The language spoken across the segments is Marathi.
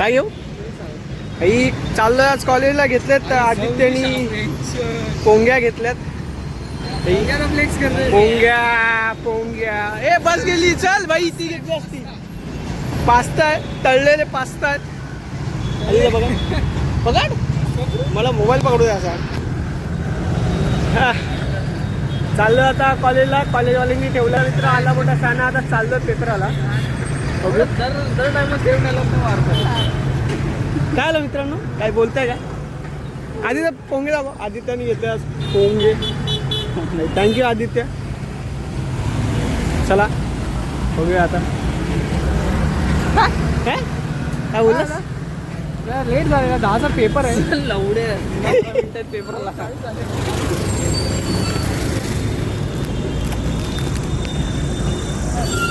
काय घेऊ काही चाललोय आज कॉलेजला. घेतल्यात आदित्यनी पोंग्या घेतल्यात. पोंग्या पोंग्या ए बस गेली. चल भाई ती घेतली असती. पास्ता आहे, तळलेले पास्ता आहेत. बघा पकड, मला मोबाईल पकडू द्या असा. चाललो आता कॉलेजला. कॉलेजवाल्यांनी ठेवला मित्र आला मोठा शाना. आता चाललो पेपराला. काय आलं मित्रांनो, काय बोलताय का? आदित्य पोंगे दाखव. आदित्याने घेतले आज पोंगे. थँक्यू आदित्य. चला बघूया आता. काय काय बोललास? लेट झालेला, 10चा पेपर आहे. लवडे पेपरला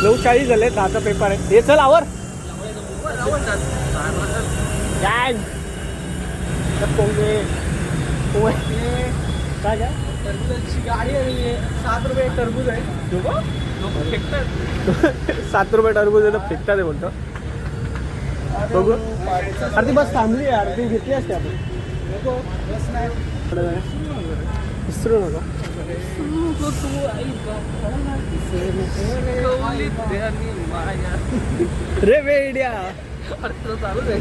9:40 झाले. 10चा पेपर आहे. हे चल आवर काय पोंगे काय काय टरबूजाची गाडी आहे. 7 रुपये टरबूज आहे. 7 रुपये टरबूज आहे तर फेकतात ते बोलतो. बघू. अरे ती बस थांबली यार, ती घेतली असते आपण. विसरू नका. रे वेड्या चालूच आहे.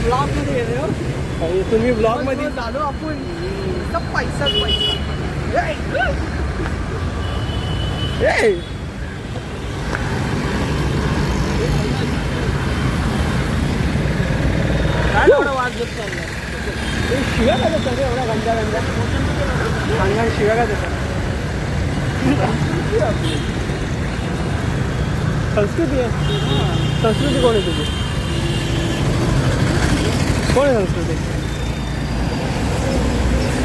ब्लॉग मध्ये गेले हो तुम्ही. ब्लॉग मध्ये चालू आपण. पैसा काय एवढा वाद देत चाललाय? शिव्या काय देतात एवढा गंजा गंजा अंगाने शिव्या काय देतात? संस्कृती आहे. संस्कृती कोण आहे तुझी? कोण आहे संस्कृती?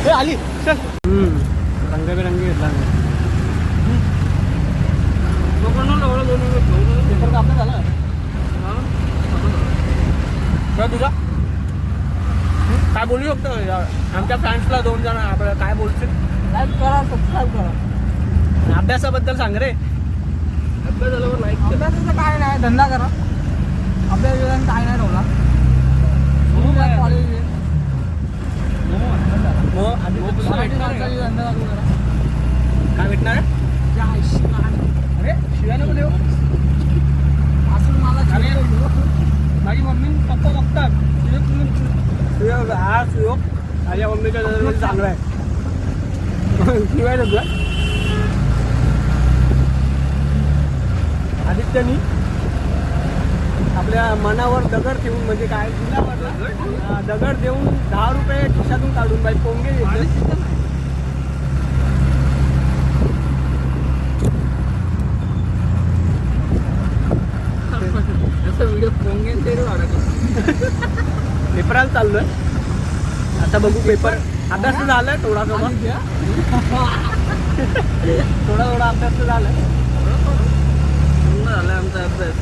हे आली चल. रंगबिरंगी घेतला पेपर कापणं झालं तुझा. काय बोलू शकतो आमच्या फॅन्सला 2 जण आपल्याला काय बोलतील? लाईक करा, सबस्क्राईब करा. अभ्यासाबद्दल सांग रे. अभ्यास झाल्यावर लाईक. अभ्यासाचं काय नाही, धंदा करा. अभ्यास काय नाही ठेवला. कॉलेज काय भेटणार आहे? अरे शिव्या नको देऊ. असून मला माझी मम्मी पप्पा बघतात. हा सुयोग माझ्या मम्मीच्या नजरेमध्ये चांगला आहे. शिवाय तुला आदित्यनी आपल्या मनावर दगड ठेवून, म्हणजे काय दगड देऊन 10 रुपये खिशातून काढून बाई पोंगे घेतले. व्हिडिओ पोंगे पेपराला चाललोय आता. बघू पेपर. अभ्यास तर झालाय थोडा थोडा अभ्यास तर झालाय. झालाय आमचा अभ्यास.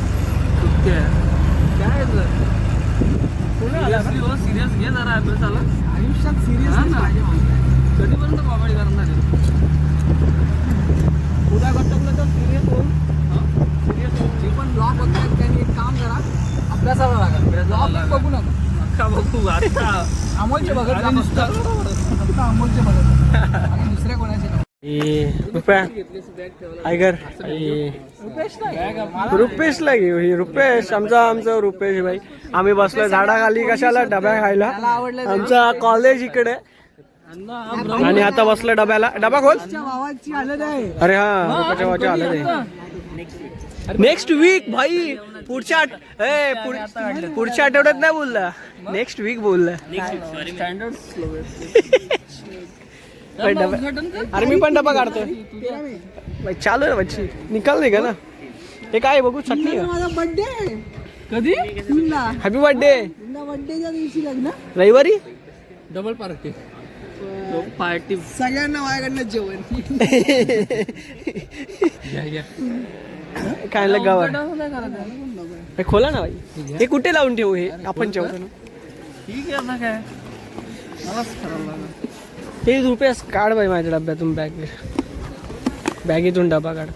काय सिरियस घे जरा अभ्यासाला. आयुष्यात सिरियस कधीपर्यंत कॉमेडी करणार आहे? उद्या घटकलं तर सिरियस होऊन. सिरियस होऊन जे पण ब्लॉग बघतात त्यांनी एक काम करा, अभ्यासाला लागा. ब्लॉग बघू नका. अख्खा बघू. आता अमोलचे बघत अमोलचे बघत आणि दुसऱ्या कोणाचे रुपया ऐकर रुपेशला घेऊ. ही रुपेश आमचा रुपेश भाई. आम्ही बसलोय झाडाखाली. कशाला? डब्या खायला. आमचा कॉलेज इकडे आणि आता बसलोय डब्याला. डबा खोल. अरे हा रुपयाच्या भावाची हालत आहे. नेक्स्ट वीक भाई. पुढच्या आठवड्यात नाही बोलला, नेक्स्ट वीक बोलला. अरे मी पण डबा काढतोय. चालू आहे बच्ची. निकाल नाही का ना? हे काय बघू. चटणी. माझा बर्थडे कधी? Happy birthday. बर्थडेच्या दिवशी लग्न. रविवारी डबल पार्टी. पार्टी सगळ्यांना माझ्याकडनं जेवण. काय गावात खोला ना भाई. हे कुठे लावून ठेवू? हे आपण जेवतो ना. ठीक आहे ना. काय मलाच खराब लागला. 30 रुपये काढ बाई माझ्या डब्यातून. बॅगेतून डबा काढ.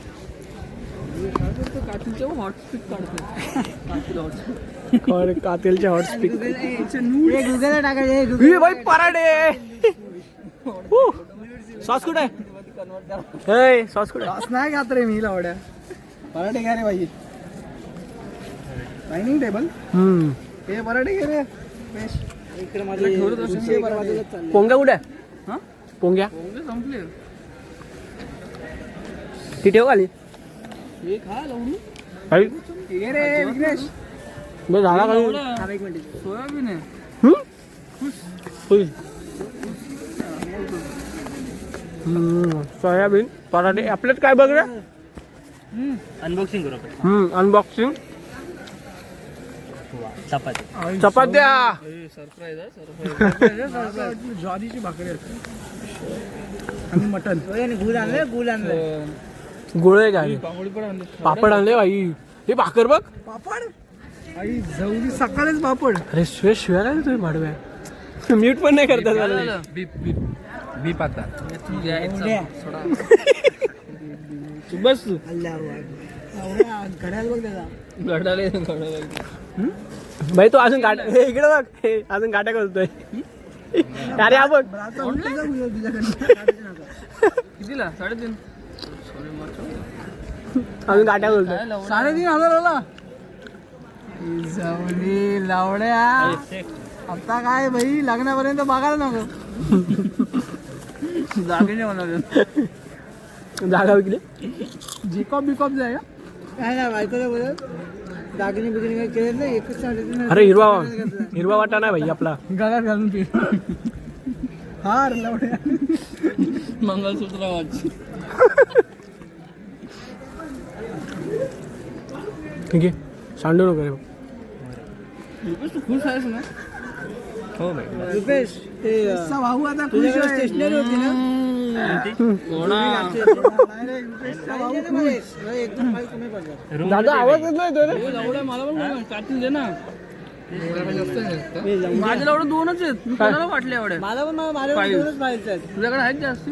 कातिलचे हॉटस्पीट काढतो कातिलचे हॉटस्पीट भाई पराठे सॉस कुठे आहे सॉस कुठे सॉस नाही खात रे मी लावड्या पराठे घ्या रे भाई डायनिंग टेबल हे पराठे घे रे पोंग्या कुठे आहे पोंग्या संपले ती ठेव खाली हे खा लावून रे विघ्नेश बस झाला खाली एक मिनिट सोयाबीन आहे सोयाबीन पराठे आपल्यात काय बघ रे अनबॉक्सिंग करू अनबॉक्सिंग चपात्या सरप्राईज ज्वारीची भाकरी आणि मटन गुळ आणले गोळे काय पापड आणले बाई हे भाकर बघ पापड आई जवळी सकाळीच पापड अरे शिव्या काय तुम्ही माडव्या म्यूट पण नाही करतात बीप आता बस घड्याळ बघ त्याचा भाई तो अजून गाठ इकडे बघ अजून गाठ्या करतोय अरे हा बघ कितीला 3.5 अजून गाठ्या बोलतोय 3,500 जाऊली लावड्या आता काय भाई लग्नापर्यंत बघायला नको जागे म्हणा जागा विकली जिकॉप बिकॉप जाय काय ना बायकोला बोलत दागिने बिगिने काय केले नाही एकच अरे हिरवा वाटा नाही भाई आपला गळ्यात घालून पी हार लावड्या मंगळसूत्र वाच ठीक आहे सांडू नको रे रुपेश तू खुश आहेस ना हो भाई रुपेश ते भाऊ आता खुश आहे स्टेशनरी होती ना दादा आवाज येत नाही तो रे मला पण काटून दे ना माझ्या एवढं 2च आहेत कोणाला वाटले एवढे मला पण माझ्या 2च फाईल्स आहेत तुझ्याकडे आहेत जास्त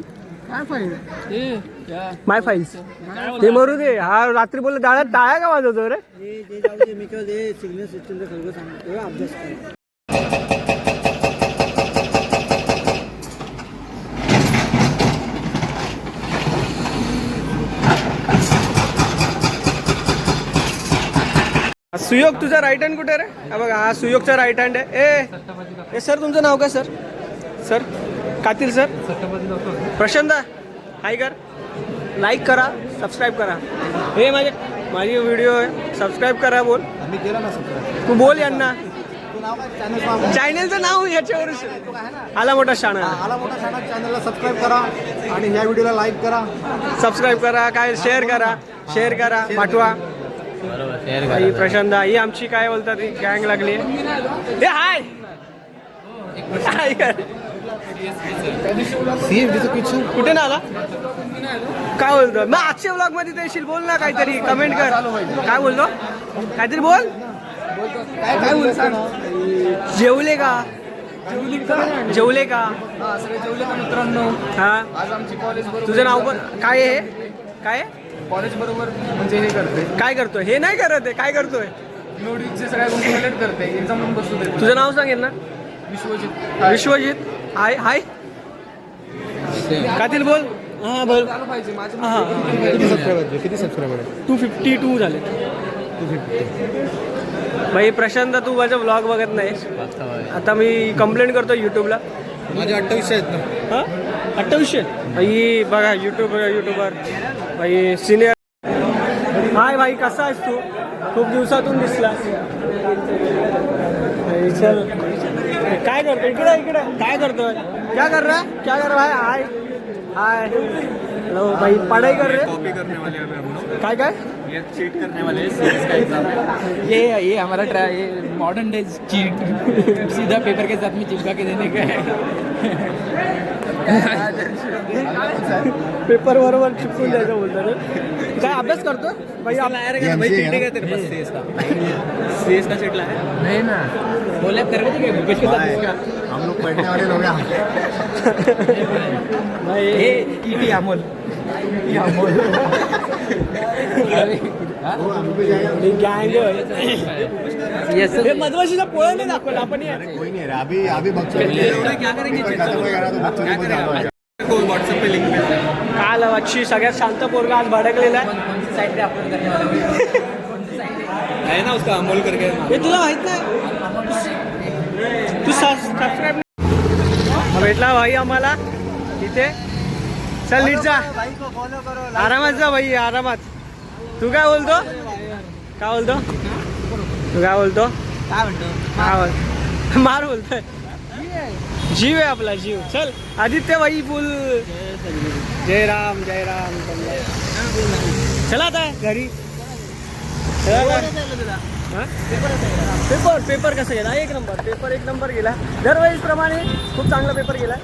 काय फाईल माय फाईल्स ते मरू दे हा रात्री बोलले टाळ्या का वाजवतो रे मी काय सिग्नल सिस्टमचं सगळं सांगतो अभ्यास कर सुयोग तुझा राईट हँड कुठे रे हा बघा हा सुयोगचा राईट हँड आहे ए सर तुमचं नाव काय सर कातील सर प्रशांत हाय कर लाईक करा सबस्क्राईब करा हे माझी व्हिडिओ आहे सबस्क्राईब करा बोल तू बोल यांना चॅनलचं नाव याच्यावरच आला मोठा शाणा चॅनलला सबस्क्राईब करा आणि या व्हिडिओला लाईक करा सबस्क्राईब करा काय शेअर करा पाठवा ही प्रशांत ही आमची काय बोलतात गँग लागली हाय कुठे ना आला काय बोलतो मग आजच्या ब्लॉग मध्ये तर येशील बोल ना काहीतरी कमेंट कर काय बोलतो काहीतरी बोल काय बोल जेवले का सगळे जेवले का मित्रांनो हा आज आमची कॉलेज तुझं नाव पण काय आहे काय कॉलेज बरोबर म्हणजे हे करतोय काय करतोय हे नाही करत आहे काय करतोय नोटबुकचे सगळ्या गोष्टी कलेक्ट करते एक्झाम म्हणून बसू दे तुझं नाव सांगेल ना विश्वजित हाय कातील बोल हा बोल पाहिजे किती सबस्क्रायबर 252 झाले 250 भाई प्रशांत तू माझा व्लॉग बघत नाही आता मी कंप्लेंट करतो युट्यूबला माझे 28 आहेत ना हा 28 भाई बघा युट्यूबर भाई सिनियर हाय भाई कसा आहेस तू खूप दिवसातून दिसला चल काय करतो इकडे काय करतोय क्या कर रहा है हाय हेलो भाई पढ़ाई कर रहे कॉपी करने वाले हम काय ये चीट करने वाले सीएस का एग्जाम ये हमारा ट्राई ये मॉडर्न डे चीट सीधा पेपर के साथ में चिपका के देने का है पेपर बरोबर चिपकून द्यायचं बोलतो रे काय अभ्यास करतो भाई भाई चीटिंग है तेरे पास सीएस का चिटला है नहीं ना बोले तेरे को भूपेश के साथ इसका हम लोग पढ़ने वाले लोग हैं भाई ये ईटी अमोल गँग हे मधमाशीचा पोळं नाही दाखवलं आपण हे. कोई नहीं रहा अभी भक्त व्हाट्सएप पे लिंक भेजना काल अक्षी सगळ्यात शांत पोरगा आज भडकलेला आहे. साइट पे अपलोड करने वाला है ना उसका अमोल करके हे तुला माहित नाही तू सबस्क्राईब भेटला भाई आम्हाला इथे. चल नीट जा, आरामात जा भाई, आरामात. तू काय बोलतो, काय बोलतो, तू काय बोलतो, काय बोलतो, मार बोलतोय. जीव आहे आपला जीव. चल आदित्य भाई फुल जय राम जय राम. चला आता घरी. पेपर कसं गेला? एक नंबर पेपर, एक नंबर गेला. दरवेळेस प्रमाणे खूप चांगला पेपर गेला.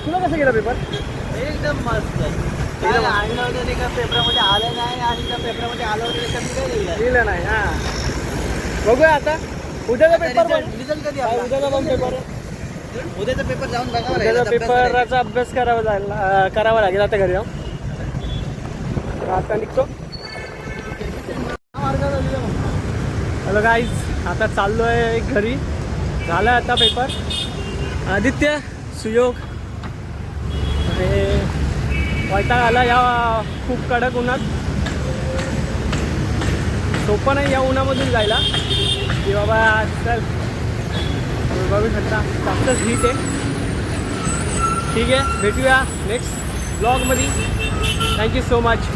तुला कसं गेला पेपर? एकदम मस्त. आणलं होतं ते का पेपरामध्ये आलं नाही आणि त्या पेपरामध्ये आलं होतं त्याच्यात काही लिहिलं नाही. हां बघूया आता उद्याचा पेपर. रिझल्ट कधी उद्याचा पण पेपर, उद्याचा पेपर जाऊन बघावा उद्याचा पेपरचा अभ्यास करावा लागेल आता घरी जाऊन. आता निघतो. हॅलो गाईज, आता चाललो आहे घरी. झाला आता पेपर. आदित्य, सुयोग, अरे वैताग आला या खूप कडक उन्हात. सोपं नाही या उन्हामधून जायला की बाबा. चल बघू शकता जास्तच हीट आहे. ठीक आहे, भेटूया नेक्स्ट ब्लॉगमध्ये. Thank you so much.